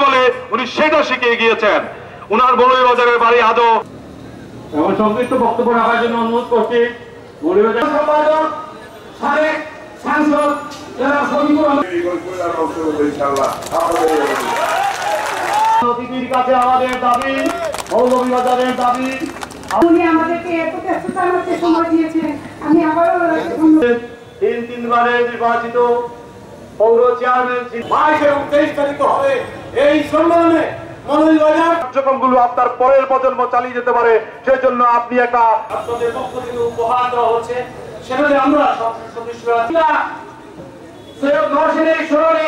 বলে উনি সেটা শিখিয়ে গিয়েছেন। উনার মৌলভীবাজারের বাড়ি আদৌ এবং সংক্ষিপ্ত বক্তব্য রাখার জন্য অনুরোধ করছি মৌলভীবাজার সম্পাদক সাবেক সাংসদ অতিথির কাছে আমাদের দাবি, মৌলভীবাজারের দাবি, উনি আমাদেরকে এত চেষ্টা করতে সময় দিয়েছেন। আমি আবারও 3 নির্বাচিত পৌর চেয়ারম্যান 22 এবং 23 তারিখ হবে এই সম্মেলনে মৌলভীবাজার কার্যক্রমগুলো আপনার পরের প্রজন্ম চালিয়ে যেতে পারে, সেই জন্য আপনি একটা আপনাদের পক্ষ থেকে উপহার দেওয়া হচ্ছে। সেখানে আমরা সদস্যরা সৈয়দ নওশাদের স্মরণে